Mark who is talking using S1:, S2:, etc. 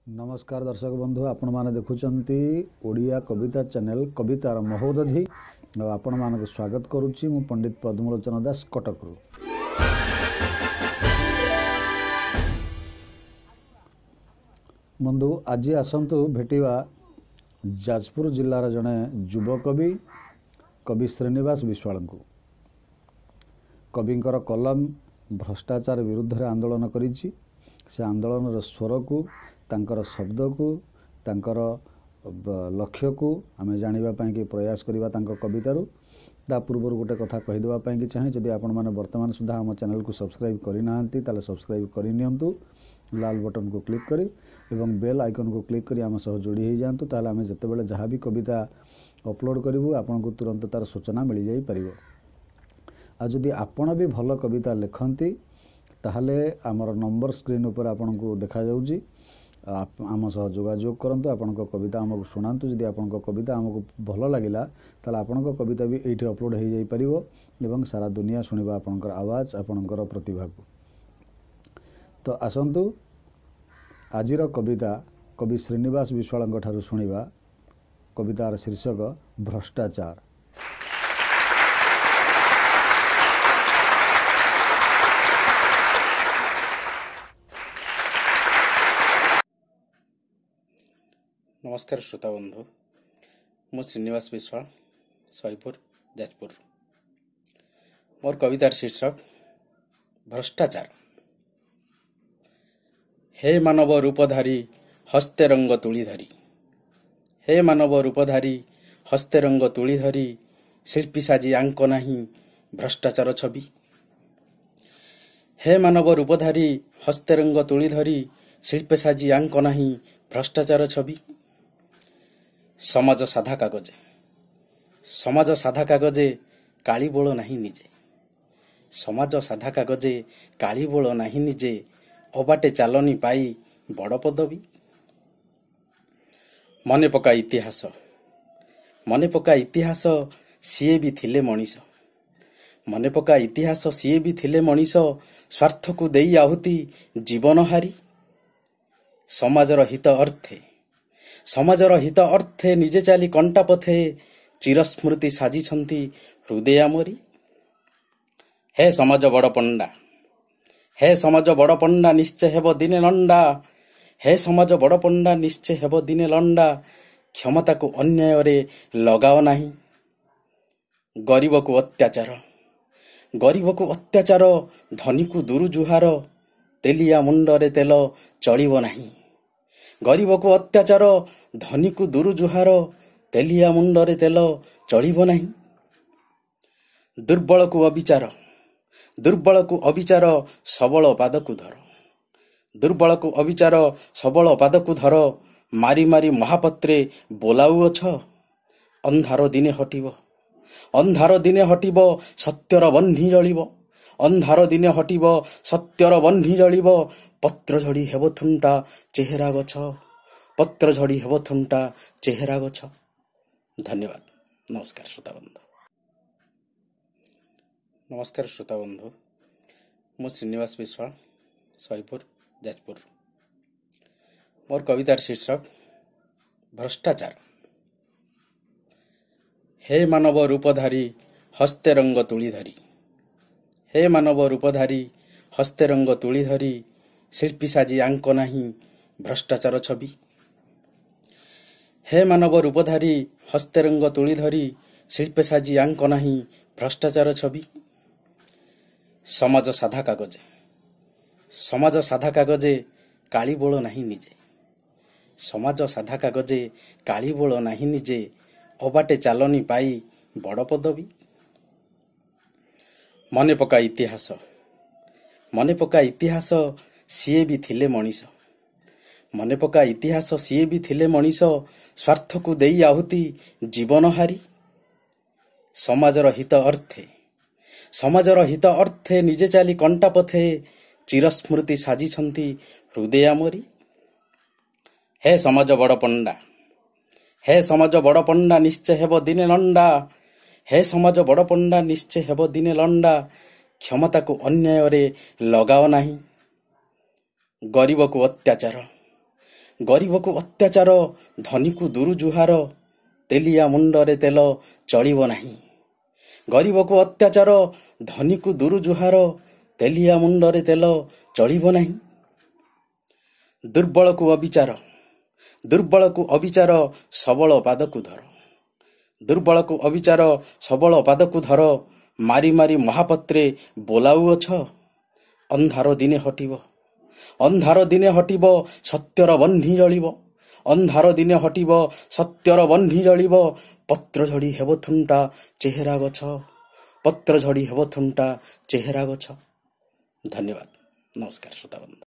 S1: नमस्कार दर्शक बंधु आपण माने देखुचंती ओडिया कविता चैनल कवितार महोदधि आपण मानक स्वागत करुच्ची मु पंडित पद्मलोचन दास कटक रु। बंधु आज आसंतु भेटिवा जाजपुर जिल्लार जने युव कवि कवि श्रीनिवास विश्वाल को। कविंकर कलम भ्रष्टाचार विरुद्ध आंदोलन करिछि। से आंदोलन स्वर को तांकर शब्द को तांकर लक्ष्य को आमे जानिबा पाई कि प्रयास करिबा तांको कवितारू। ता पूर्व गोटे कथा कहीदेवा कि चाहे जदि आपण माने वर्तमान सुधा आम चैनल को सब्सक्राइब करि नाहंती ताले सब्सक्राइब करि नियंतु लाल बटन को क्लिक करी एवं बेल आइकन को क्लिक करी आम सह जोड़ी हो जातु। ताले आमे जतेबेले जहाँ भी कविता अपलोड करूँ आपन को तुरंत तार सूचना मिल जाई परिबो। आ जदि आपण भी भल कविता लिखती ताहले आमर नंबर स्क्रीन ऊपर आपन को देखा जाउची। आम सह जोगाजोग करंतु आपण कविता आमको शुणातु। जदि आपण कविता आमको भल लगिला ताले आपण कविता भी एठी अपलोड हो जाई परिबो एवं सारा दुनिया शुणिबा आपणकर आवाज आपणकर प्रतिभा को। तो आसंतु आजिर कविता कवि श्रीनिवास विश्वाल ठारू शुणिबा। कवितार शीर्षक भ्रष्टाचार।
S2: नमस्कार श्रोता बंधु, मु श्रीनिवास विश्वाल सहीपुर जाजपुर। मोर कवितार शीर्षक भ्रष्टाचार। हे मानव रूपधारी हस्ते रंग तुली धरी, हे मानव रूपधारी हस्ते रंग तुली धरी, शिल्पी साजी आंक नहीं भ्रष्टाचार छवि। हे मानव रूपधारी हस्ते रंग तुली धरी, शिल्पी साजी आंक नहीं भ्रष्टाचार छवि। समाज साधा कागजे, समाज साधा कागजे काली बोल नहीं निजे, समाज साधा कागजे काली बोल नहीं निजे, अबाटे चालनी पाई बड़ पदवी। मने पका इतिहास, मने पका इतिहास सीए भी थिले मनीष, मने पका इतिहास सीए भी थिले मनीष, स्वार्थ को देई आहुति जीवन हारी। समाजर हित अर्थे, समाजर हित अर्थे निजे चाली कंटा पथे, चिरस्मृति साजिछंती हृदय आमरी। हे समाज बड़ पंडा, हे समाज बड़ पंडा निश्चय हेब दिने लंडा, हे समाज बड़ पंडा निश्चय हेब दिने लंडा, क्षमता को अन्याय रे लगाओ नहीं। गरीब को अत्याचार, गरीब को अत्याचार, धनी को दूर जुहार, तेलिया मुंडरे तेल चलिब नहीं। गरीब को अत्याचार, धनी को दूर जुहार, तेलिया मुंडरे तेल चलिब नहीं। दुर्बल को अविचार, दुर्बल को अविचार, सबल पाद को धर, दुर्बल को अविचार सबल पाद को धर, मारी मारी महापत्रे बोलाउअछ। अंधार दिने हटिब, अंधार दिने हटिब, सत्यर बन्ही जलिब, अंधार दिने हटिब, सत्यर बन्ही जलिब। पत्र झड़ी हेब थुंटा चेहरा गछ, पत्र झड़ी हेब थुंटा चेहरा गछ। धन्यवाद। नमस्कार श्रोता बंधु, नमस्कार श्रोता बंधु, मु श्रीनिवास विश्वाल सहीपुर जाजपुर। मोर कवितार शीर्षक भ्रष्टाचार। हे मानव रूपधारी हस्ते रंग तुली धरी, हे मानव रूपधारी हस्ते रंग तुली धरी, शिल्पी साजी आंक नहीं भ्रष्टाचार छवि। हे मानव रूपधारी हस्ते रंग तुली धरी, शिल्पी साजी आंक नहीं भ्रष्टाचार छवि। समाज साधा कागजे, समाज साधा कागजे काली बोल नहीं निजे, समाज साधा कागजे काली बोल नहीं निजे, अबाटे चालनी पाई बड़ पदवी। मने पका इतिहास, मने पका इतिहास सीए भी थिले मनीष, मने पका इतिहास सीए भी थिले मनीष, स्वार्थ को देई आहुति जीवन हारी। समाजर हित अर्थे, समाजर हित अर्थे निजे चाली कंटा पथे, चिरस्मृति साजिछंती हृदय आमरी। हे समाज बड़ पंडा, हे समाज बड़ पंडा निश्चय हेब दिने लंडा, हे समाज बड़ पंडा निश्चय हेब दिने लंडा, क्षमता को अन्याय रे लगाओ नहीं। गरीब को अत्याचार, ଗରିବକୁ ଅତ୍ୟାଚାର, ଧନୀକୁ ଦୁରୁ ଜୁହାର, ତେଲିଆ ମୁଣ୍ଡରେ ତେଲ ଚଳିବ ନାହିଁ। ଗରିବକୁ ଅତ୍ୟାଚାର, ଧନୀକୁ ଦୁରୁ ଜୁହାର, ତେଲିଆ ମୁଣ୍ଡରେ ତେଲ ଚଳିବ ନାହିଁ। ଦୁର୍ବଳକୁ ଅବିଚାର, ସବଳ ପାଦକୁ ଧର। ଦୁର୍ବଳକୁ ଅବିଚାର, ସବଳ ପାଦକୁ ଧର, ମାରି ମାରି ମହାପାତ୍ରେ ବୋଲାଉଅଛ। ଅନ୍ଧାର ଦିନେ ହଟିବ, ସତ୍ୟର ବହ୍ନି ଜଳିବ। ଅନ୍ଧାର ଦିନେ ହଟିବ, ସତ୍ୟର ବହ୍ନି ଜଳିବ। ପତ୍ର ଝଡ଼ି ହେବ ଥୁଣ୍ଟା ଚେହେରା ଗଛ। ଧନ୍ୟବାଦ। ନମସ୍କାର ଶ୍ରୋତାବନ୍ଧୁ।